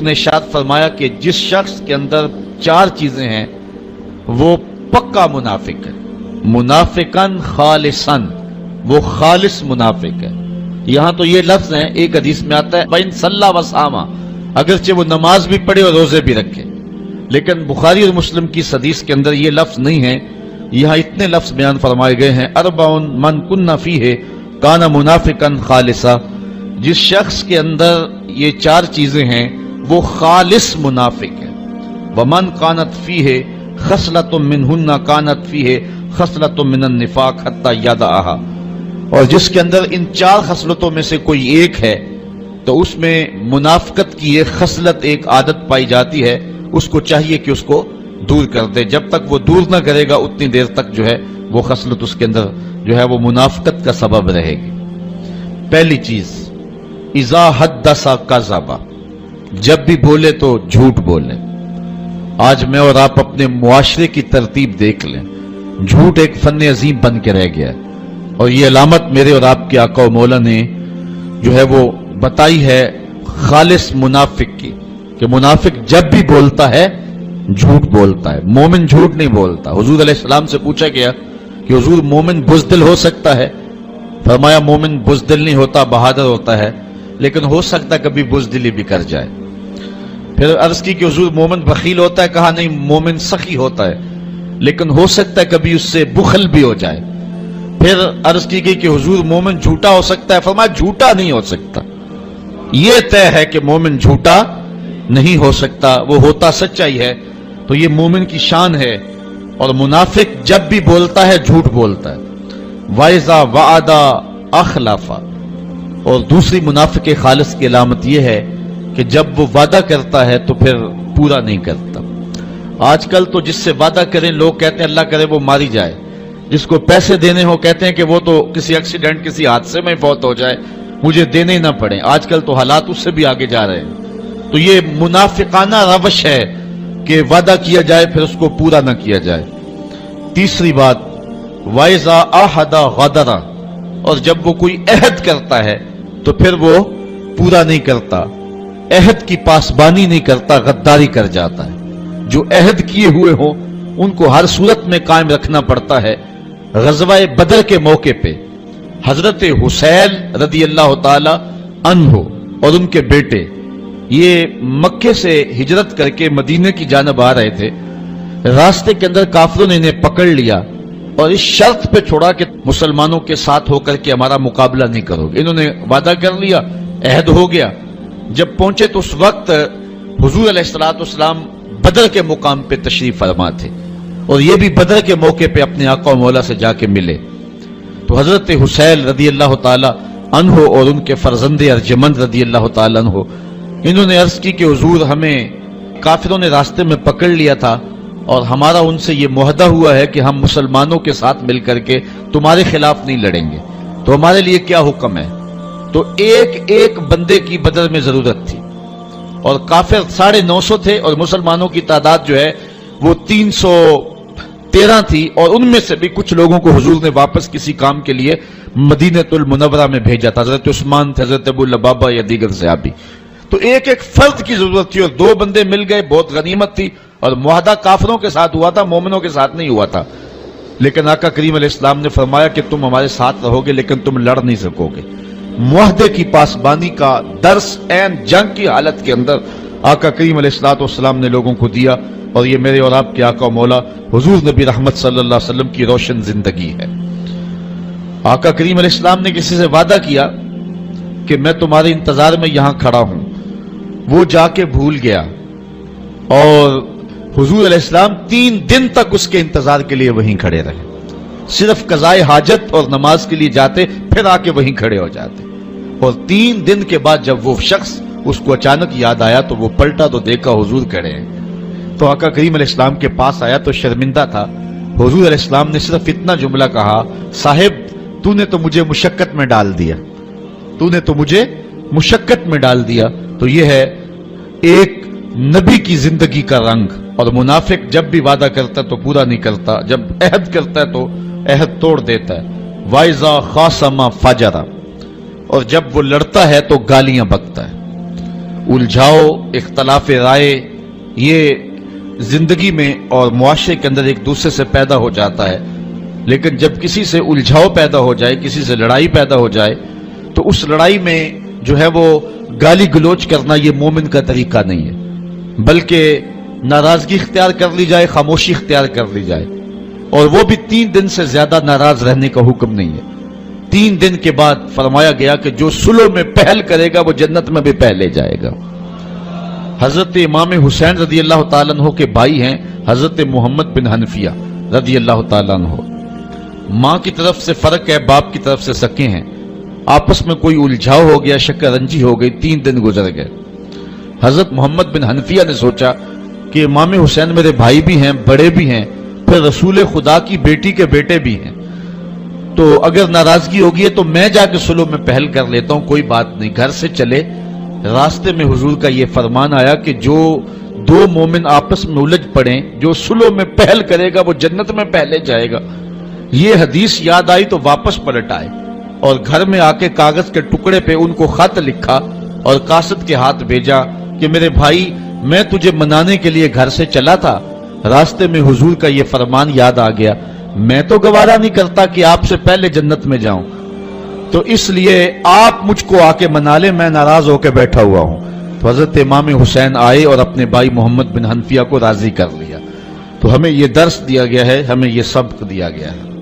نے ارشاد فرمایا کہ جس شخص کے اندر 4 چیزیں ہیں وہ پکا منافق ہے، منافقن خالصن، وہ خالص منافق ہے۔ یہاں تو یہ لفظ ہیں، ایک حدیث میں آتا ہے بین صلی وصامہ، اگرچہ وہ نماز بھی پڑھے اور روزے بھی رکھے، لیکن بخاری اور مسلم کی حدیث کے اندر یہ لفظ نہیں ہے۔ یہاں اتنے لفظ بیان فرمائے گئے ہیں، اربع من کن فیہ کان منافقا خالصا، جس شخص کے اندر یہ 4 چیزیں ہیں وہ خالص منافق ہے۔ ومن کانت فیہ خصلۃ منہن کانت فیہ خصلۃ من النفاق حتی یدعھا، اور جس کے اندر ان 4 خصلتوں میں سے کوئی ایک ہے تو اس میں منافقت کی ایک خصلت، ایک عادت پائی جاتی ہے، اس کو چاہیے کہ اس کو دور کر دے۔ جب تک وہ دور نہ کرے گا اتنی دیر تک جو ہے وہ خصلت اس کے اندر جو ہے وہ منافقت کا سبب رہے گی۔ پہلی چیز، اذا حدث کذب، جب بھی بولے تو جھوٹ بولے۔ آج میں اور آپ اپنے معاشرے کی ترتیب دیکھ لیں، جھوٹ ایک فن عظیم بن کے رہ گیا ہے، اور یہ علامت میرے اور آپ کے آقا و مولا نے جو ہے وہ بتائی ہے خالص منافق کی، کہ منافق جب بھی بولتا ہے جھوٹ بولتا ہے، مومن جھوٹ نہیں بولتا۔ حضور علیہ السلام سے پوچھا گیا کہ حضور مومن بزدل ہو سکتا ہے؟ فرمایا مومن بزدل نہیں ہوتا، بہادر ہوتا ہے، لیکن ہو سکتا ہے کبھی بزدلی بھی کر جائے۔ پھر عرض کی کہ حضور مومن بخیل ہوتا ہے؟ کہا نہیں، مومن سخی ہوتا ہے، لیکن ہو سکتا ہے کبھی اس سے بخل بھی ہو جائے۔ پھر عرض کی گئی کہ حضور مومن جھوٹا ہو سکتا ہے؟ فرمایا جھوٹا نہیں ہو سکتا، یہ طے ہے کہ مومن جھوٹا نہیں ہو سکتا، وہ ہوتا سچا ہی ہے۔ تو یہ مومن کی شان ہے، اور منافق جب بھی بولتا ہے جھوٹ بولتا ہے۔ وَإِذَا وَعَدَ أَخْلَفَ، اور دوسری منافق خالص کی علامت یہ ہے کہ جب وہ وعدہ کرتا ہے تو پھر پورا نہیں کرتا۔ آج کل تو جس سے وعدہ کریں لوگ کہتے ہیں اللہ کرے وہ ماری جائے، جس کو پیسے دینے ہو کہتے ہیں کہ وہ تو کسی ایکسیڈنٹ کسی حادثے میں فوت ہو جائے، مجھے دینے ہی نہ پڑے۔ آج کل تو حالات اس سے بھی آگے جا رہے ہیں۔ تو یہ منافقانہ روش ہے کہ وعدہ کیا جائے پھر اس کو پورا نہ کیا جائے۔ تیسری بات، وَإِذَا عَاهَدَ غَدَرَ، اور جب وہ کوئی عہد کرتا ہے تو پھر وہ پورا نہیں کرتا، عہد کی پاسبانی نہیں کرتا، غداری کر جاتا ہے۔ جو عہد کیے ہوئے ہوں ان کو ہر صورت میں قائم رکھنا پڑتا ہے۔ غزوہ بدر کے موقع پہ حضرت حسین رضی اللہ تعالی عنہ اور ان کے بیٹے یہ مکے سے ہجرت کر کے مدینے کی جانب آ رہے تھے۔ راستے کے اندر کافروں نے انہیں پکڑ لیا اور اس شرط پہ چھوڑا کہ مسلمانوں کے ساتھ ہو کر کے ہمارا مقابلہ نہیں کرو گے۔ انہوں نے وعدہ کر لیا، عہد ہو گیا۔ جب پہنچے تو اس وقت حضور علیہ السلام بدر کے مقام پہ تشریف فرما تھے، اور یہ بھی بدر کے موقع پہ اپنے آقا و مولا سے جا کے ملے۔ تو حضرت حسین رضی اللہ تعالی عنہ اور ان کے فرزند ارجمند رضی اللہ تعالی عنہ انہوں نے عرض کی کہ حضور ہمیں کافروں نے راستے میں پکڑ لیا تھا، اور ہمارا ان سے یہ معاہدہ ہوا ہے کہ ہم مسلمانوں کے ساتھ مل کر کے تمہارے خلاف نہیں لڑیں گے، تو ہمارے لیے کیا حکم ہے؟ تو ایک ایک بندے کی بدر میں ضرورت تھی، اور کافر 950 تھے اور مسلمانوں کی تعداد جو ہے وہ 313 تھی، اور ان میں سے بھی کچھ لوگوں کو حضور نے واپس کسی کام کے لیے مدینہ المنورہ میں بھیجا تھا، حضرت عثمان تھے، حضرت ابو لبابہ یا دیگر صحابی۔ تو ایک ایک فرد کی ضرورت تھی، اور 2 بندے مل گئے، بہت غنیمت تھی، اور معاہدہ کافروں کے ساتھ ہوا تھا، مومنوں کے ساتھ نہیں ہوا تھا۔ لیکن آقا کریم علیہ السلام نے فرمایا کہ تم ہمارے ساتھ رہو گے لیکن تم لڑ نہیں سکو گے۔ معاہدے کی پاسبانی کا درس عین جنگ کی حالت کے اندر آقا کریم علیہ السلام نے لوگوں کو دیا، اور یہ میرے اور آپ کے آقا و مولا حضور نبی رحمت صلی اللہ علیہ وسلم کی روشن زندگی ہے۔ آقا کریم علیہ السلام نے کسی سے وعدہ کیا کہ میں تمہارے انتظار میں یہاں کھڑا ہوں، وہ جا کے بھول گیا، اور حضور علیہ السلام 3 دن تک اس کے انتظار کے لیے وہیں کھڑے رہے، صرف قضائے حاجت اور نماز کے لیے جاتے، پھر آ کے وہیں کھڑے ہو جاتے، اور 3 دن کے بعد جب وہ شخص اس کو اچانک یاد آیا تو وہ پلٹا تو دیکھا حضور کھڑے ہیں۔ تو آقا کریم علیہ السلام کے پاس آیا تو شرمندہ تھا۔ حضور علیہ السلام نے صرف اتنا جملہ کہا، صاحب تو نے تو مجھے مشقت میں ڈال دیا، تو نے تو مجھے مشقت میں ڈال دیا۔ تو یہ ہے ایک نبی کی زندگی کا رنگ۔ اور منافق جب بھی وعدہ کرتا ہے تو پورا نہیں کرتا، جب عہد کرتا ہے تو عہد توڑ دیتا ہے۔ وَإِذَا خَاصَمَ فَجَرَ، اور جب وہ لڑتا ہے تو گالیاں بکتا ہے۔ الجھاؤ، اختلاف رائے، یہ زندگی میں اور معاشرے کے اندر ایک دوسرے سے پیدا ہو جاتا ہے، لیکن جب کسی سے الجھاؤ پیدا ہو جائے، کسی سے لڑائی پیدا ہو جائے، تو اس لڑائی میں جو ہے وہ گالی گلوچ کرنا یہ مومن کا طریقہ نہیں ہے، بلکہ ناراضگی اختیار کر لی جائے، خاموشی اختیار کر لی جائے، اور وہ بھی 3 دن سے زیادہ ناراض رہنے کا حکم نہیں ہے۔ 3 دن کے بعد فرمایا گیا کہ جو صلح میں پہل کرے گا وہ جنت میں بھی پہلے جائے گا۔ حضرت امام حسین رضی اللہ تعالیٰ عنہ کے بھائی ہیں حضرت محمد بن حنفیہ رضی اللہ تعالیٰ عنہ، ماں کی طرف سے فرق ہے، باپ کی طرف سے سکے ہیں، آپس میں کوئی الجھاؤ ہو گیا، شکر رنجی ہو گئی، 3 دن گزر گئے۔ حضرت محمد بن حنفیہ نے سوچا کہ امام حسین میرے بھائی بھی ہیں، بڑے بھی ہیں، پھر رسول خدا کی بیٹی کے بیٹے بھی ہیں، تو اگر ناراضگی ہوگی ہے تو میں جا کے صلح میں پہل کر لیتا ہوں، کوئی بات نہیں۔ گھر سے چلے، راستے میں حضور کا یہ فرمان آیا کہ جو 2 مومن آپس میں الجھ پڑیں، جو صلح میں پہل کرے گا وہ جنت میں پہلے جائے گا۔ یہ حدیث یاد آئی تو واپس پلٹ آئے اور گھر میں آ کے کاغذ کے ٹکڑے پہ ان کو خط لکھا اور قاصد کے ہاتھ بھیجا کہ میرے بھائی، میں تجھے منانے کے لیے گھر سے چلا تھا، راستے میں حضور کا یہ فرمان یاد آ گیا، میں تو گوارا نہیں کرتا کہ آپ سے پہلے جنت میں جاؤں، تو اس لیے آپ مجھ کو آ کے منا لیں، میں ناراض ہو کے بیٹھا ہوا ہوں۔ تو حضرت امام حسین آئے اور اپنے بھائی محمد بن حنفیہ کو راضی کر لیا۔ تو ہمیں یہ درس دیا گیا ہے، ہمیں یہ سبق دیا گیا ہے۔